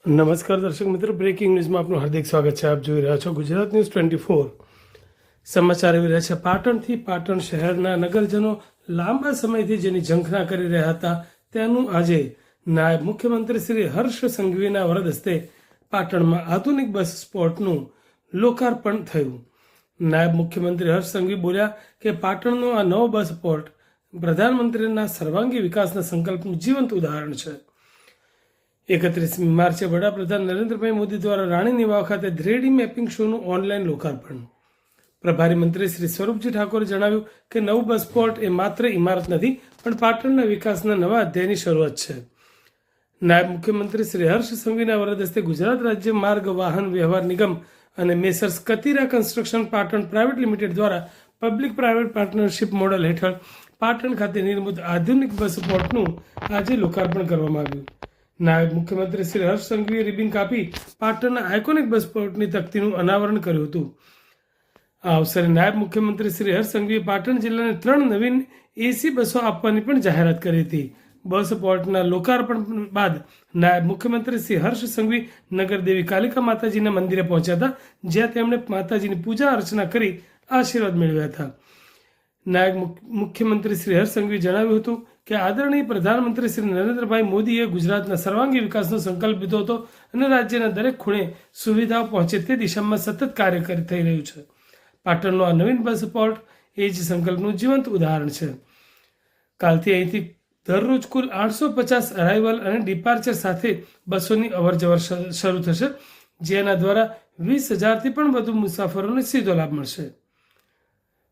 નમસ્કાર દર્શક મિત્રો, બ્રેકિંગ ન્યૂઝમાં આપનું હાર્દિક સ્વાગત છે. આપ જોઈ રહ્યા છો ગુજરાત ન્યૂઝ 24. સમાચાર આવી રહ્યા છે પાટણથી. પાટણ શહેરના નગરજનો લાંબા સમયથી જેની ઝંખના કરી રહ્યા હતા તેનું આજે નાયબ મુખ્યમંત્રી શ્રી હર્ષ સંઘવીના વરદ હસ્તે પાટણમાં આધુનિક બસ સ્પોટનું લોકાર્પણ થયું. નાયબ મુખ્યમંત્રી હર્ષ સંઘવી બોલ્યા કે પાટણનો આ નવો બસ સ્પોટ પ્રધાનમંત્રીના સર્વાંગી વિકાસના સંકલ્પનું જીવંત ઉદાહરણ છે. 31મી માર્ચે વડાપ્રધાન નરેન્દ્રભાઈ મોદી દ્વારા રાણીની વાવ ખાતે 3D મેપિંગ શોનું ઓનલાઈન લોકાર્પણ. પ્રભારી મંત્રી શ્રી સ્વરૂપજી ઠાકોરે જણાવ્યું કે નવું બસ સ્પોટ એ માત્ર ઇમારત નથી પણ પાટણના વિકાસના નવા અધ્યાયની શરૂઆત છે. નાયબ મુખ્યમંત્રી શ્રી હર્ષ સંઘવીના વરદ હસ્તે ગુજરાત રાજ્ય માર્ગ વાહન વ્યવહાર નિગમ અને Messrs Katira construction Patan private limited દ્વારા પબ્લિક પ્રાઇવેટ પાર્ટનરશિપ મોડેલ હેઠળ પાટણ ખાતે નિર્મિત આધુનિક બસ સ્પોટનું આજે લોકાર્પણ કરવામાં આવ્યું. નાયબ મુખ્યમંત્રી શ્રી હર્ષ સંઘવીએ રિબિન કાપી પાટણના આઇકોનિક બસ સ્પોટની તકતીનું અનાવરણ કર્યું હતું. આ અવસરે નાયબ મુખ્યમંત્રી શ્રી હર્ષ સંઘવીએ પાટણ જિલ્લાને 3 નવીન એસી બસો આપવાની પણ જાહેરાત કરી હતી. બસ સ્પોટના લોકાર્પણ બાદ નાયબ મુખ્યમંત્રી શ્રી હર્ષ સંઘવી નગરદેવી કાલિકા માતાજીના મંદિરે પહોંચ્યા હતા, જ્યાં તેમણે માતાજીની પૂજા અર્ચના કરી આશીર્વાદ મેળવ્યા હતા. નાયબ મુખ્યમંત્રી શ્રી હર્ષ સંઘવીએ જણાવ્યું હતું કે આદરણીય પ્રધાનમંત્રી શ્રી નરેન્દ્રભાઈ મોદીએ ગુજરાતના સર્વાંગી વિકાસનો સંકલ્પ લીધો હતો અને રાજ્યના દરેક ખૂણે સુવિધાઓ પહોંચે તે દિશામાં સતત કાર્ય થઈ રહ્યું છે. પાટણનો આ નવીન બસ સ્પોટ એ જ સંકલ્પનું જીવંત ઉદાહરણ છે. કાલથી અહીંથી દરરોજ કુલ 850 અરાઇવલ અને ડિપાર્ચર સાથે બસોની અવરજવર શરૂ થશે, જેના દ્વારા 20,000થી પણ વધુ મુસાફરોને સીધો લાભ મળશે.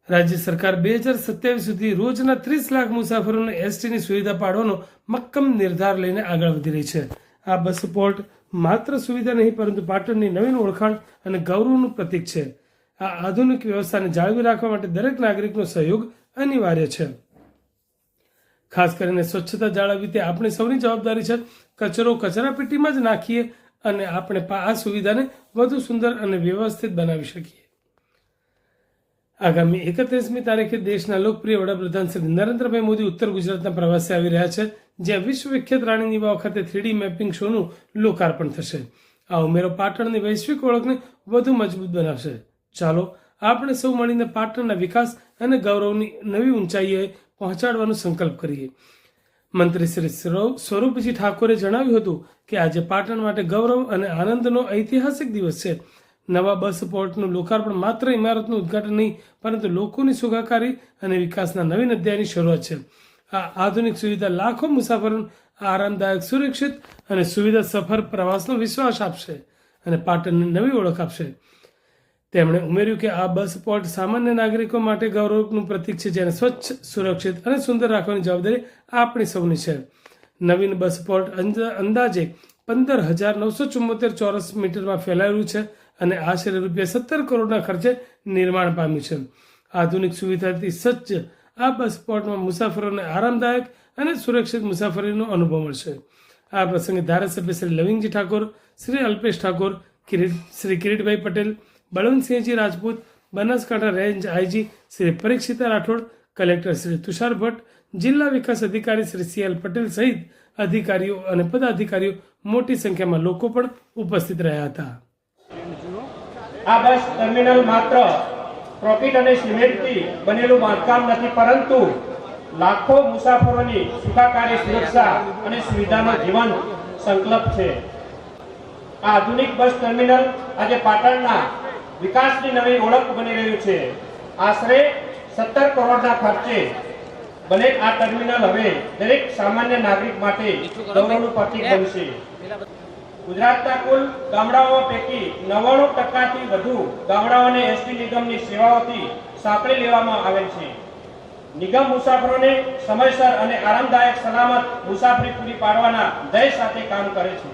રાજ્ય સરકાર 2027 સુધી રોજના 30 લાખ મુસાફરોને એસટીની સુવિધા પાડવાનો મક્કમ નિર્ધાર લઈને આગળ વધી રહી છે. આ બસ સ્પોટ માત્ર સુવિધા નહીં પરંતુ પાટણની નવીન ઓળખાણ અને ગૌરવનું પ્રતીક છે. આ આધુનિક વ્યવસ્થાને જાળવી રાખવા માટે દરેક નાગરિકનો સહયોગ અનિવાર્ય છે. ખાસ કરીને સ્વચ્છતા જાળવવી તે આપણી સૌની જવાબદારી છે. કચરો કચરાપેટીમાં જ નાખીએ અને આપણે આ સુવિધાને વધુ સુંદર અને વ્યવસ્થિત બનાવી શકીએ. આગામી 31મી તારીખે દેશના લોકપ્રિય વડાપ્રધાન શ્રી નરેન્દ્રભાઈ મોદી ઉત્તર ગુજરાતના પ્રવાસે આવી રહ્યા છે, જ્યાં વિશ્વવિખ્યાત રાણીની વાવ ખાતે 3D મેપિંગ શોનું લોકાર્પણ થશે. આ ઉમેરો પાટણની વૈશ્વિક ઓળખને વધુ મજબૂત બનાવશે. ચાલો આપણે સૌ મળીને પાટણના વિકાસ અને ગૌરવની નવી ઊંચાઈએ પહોંચાડવાનો સંકલ્પ કરીએ. મંત્રી શ્રી સ્વરૂપજી ઠાકોરે જણાવ્યું હતું કે આજે પાટણ માટે ગૌરવ અને આનંદનો ઐતિહાસિક દિવસ છે. નવા બસ સ્પોટનું લોકાર્પણ માત્ર ઇમારતનું ઉદ્ઘાટન નહીં પરંતુ લોકોની સુખાકારી અને વિકાસના નવીન અધ્યાયની શરૂઆત છે. આ આધુનિક સુવિધા લાખો મુસાફરોને આરામદાયક, સુરક્ષિત અને સુવિધા સફર પ્રવાસનો વિશ્વાસ આપશે અને પાટણને નવી ઓળખ આપશે. તેમણે ઉમેર્યું કે આ બસ સ્પોટ સામાન્ય નાગરિકો માટે ગૌરવનું પ્રતીક છે, જેને સ્વચ્છ, સુરક્ષિત અને સુંદર રાખવાની જવાબદારી આપણી સૌની છે. નવીન બસ સ્પોટ અંદાજે 15,974 ચોરસ મીટરમાં ફેલાયેલું છે અને આશરે ₹17 કરોડના ખર્ચે નિર્માણ પામ્યું છે. આધુનિક સુવિધાથી સજ્જ આ બસ સ્પોટમાં મુસાફરોને આરામદાયક અને સુરક્ષિત મુસાફરીનો અનુભવ મળશે. આ પ્રસંગે ધારાસભ્ય Shri Lavingji Thakor, Shri Alpesh Thakor, Shri Kiritbhai Patel, Balwantsinhji Rajput, Banaskantha range IG Shri Parikshita Rathod, collector Shri Tushar Bhatt, જિલ્લા વિકાસ અધિકારી શ્રી CL પટેલ સહિત અધિકારીઓ અને પદાધિકારીઓ મોટી સંખ્યામાં લોકો પણ ઉપસ્થિત રહ્યા હતા. આ બસ ટર્મિનલ માત્ર કોન્ક્રીટ અને સિમેન્ટથી બનેલું બાંધકામ નથી, પરંતુ લાખો મુસાફરોની સુખાકારી, સુરક્ષા અને સુવિધાનો જીવંત સંકલ્પ છે. આ આધુનિક બસ ટર્મિનલ આજે પાટણના વિકાસની નવી ઓળખ બની રહ્યું છે. આશરે 17 કરોડના ખર્ચે બને આ ટર્મિનલ હવે દરેક સામાન્ય નાગરિક માટે ગૌરવનું પ્રતીક બનશે. ગુજરાતના કુલ ગામડાઓ પૈકી 99%થી વધુ ગામડાઓને એસટી નિગમની સેવાઓથી સાંકળી લેવામાં આવેલ છે. નિગમ મુસાફરોને સમયસર અને આરામદાયક સલામત મુસાફરી પૂરી પાડવાના ધ્યેય સાથે કામ કરે છે.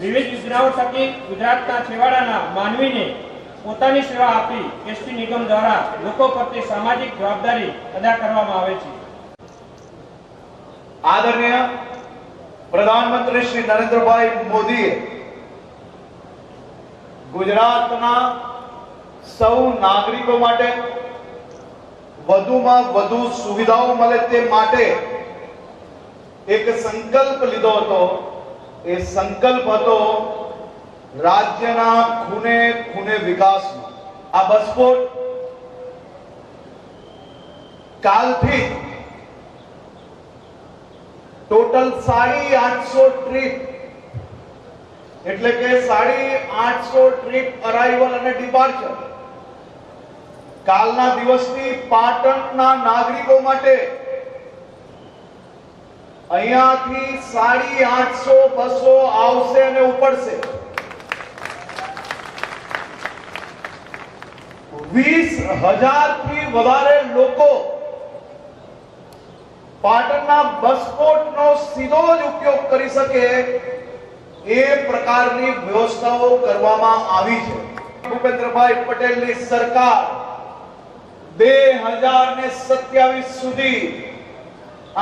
વિવિધ યોજનાઓ થકી ગુજરાતના છેવાડાના માનવીને પોતાની સેવા આપી એસટી નિગમ દ્વારા લોકો પ્રત્યે સામાજિક જવાબદારી અદા કરવામાં આવે છે. આદરણીય પ્રધાનમંત્રી શ્રી નરેન્દ્રભાઈ મોદીએ ગુજરાતના સૌ નાગરિકો માટે વધુમાં વધુ સુવિધાઓ મળે તે માટે એક સંકલ્પ લીધો હતો એ સંકલ્પ હતો રાજ્યના ખૂણે ખૂણે વિકાસનો. આ બસપોર્ટ કાલથી ટોટલ 850 ટ્રીપ, એટલે કે 850 ટ્રીપ અરાઇવલ અને ડિપાર્ચર કાલના દિવસથી પાટણના નાગરિકો માટે અહીંયાથી 850 બસો આવશે અને ઉપડશે. 20,000 થી વધારે લોકો પાટણના બસપોર્ટનો સીધો જ ઉપયોગ કરી શકે એ પ્રકારની વ્યવસ્થાઓ કરવામાં આવી છે. ભૂપેન્દ્રભાઈ પટેલની સરકાર 2027 સુધી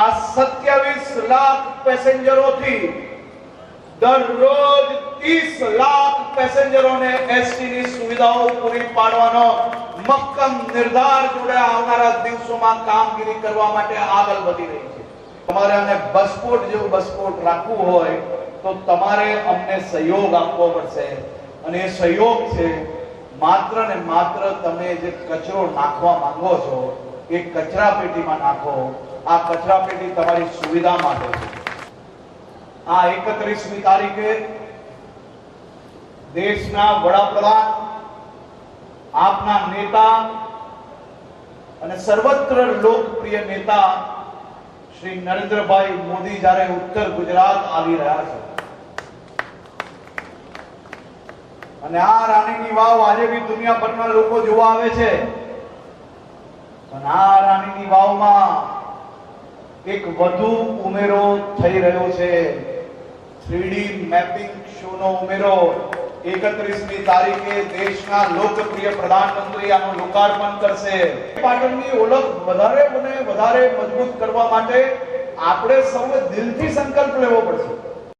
આ 27 લાખ પેસેન્જરોથી દરરોજ 30 લાખ પેસેન્જરોને એસટી ની સુવિધાઓ પૂરી પાડવાનો મક્કમ નિર્ધાર જોડે આવનારા દિવસોમાં કામગીરી કરવા માટે આગળ વધી રહી છે. તમારે આને બસપોર્ટ જેવું બસપોર્ટ રાખવું હોય તો તમારે અમને સહયોગ આપવો પડશે, અને એ સહયોગ છે માત્ર ને માત્ર તમે જે કચરો નાખવા માંગો છો એ કચરા પેટીમાં નાખો. આ કચરા પેટી તમારી સુવિધા માટે છે. આ 31મી તારીખે દેશના વડાપ્રધાન, આપના નેતા અને સર્વત્ર લોકપ્રિય નેતા શ્રી નરેન્દ્રભાઈ મોદી જ્યારે ઉત્તર ગુજરાત આવી રહ્યા છે, અને આ રાણીની વાવ આજે બી દુનિયાભરના લોકો જોવા આવે છે, અને આ રાણીની વાવમાં એક વધુ ઉમેરો થઈ રહ્યો છે. 3D મેપિંગ શોનો ઉમેરો 31મી તારીખે દેશના લોકપ્રિય પ્રધાનમંત્રી આનું લોકાર્પણ કરશે. પાટણની ઓળખ વધારે મજબૂત કરવા માટે આપણે સૌએ દિલથી સંકલ્પ લેવો પડશે.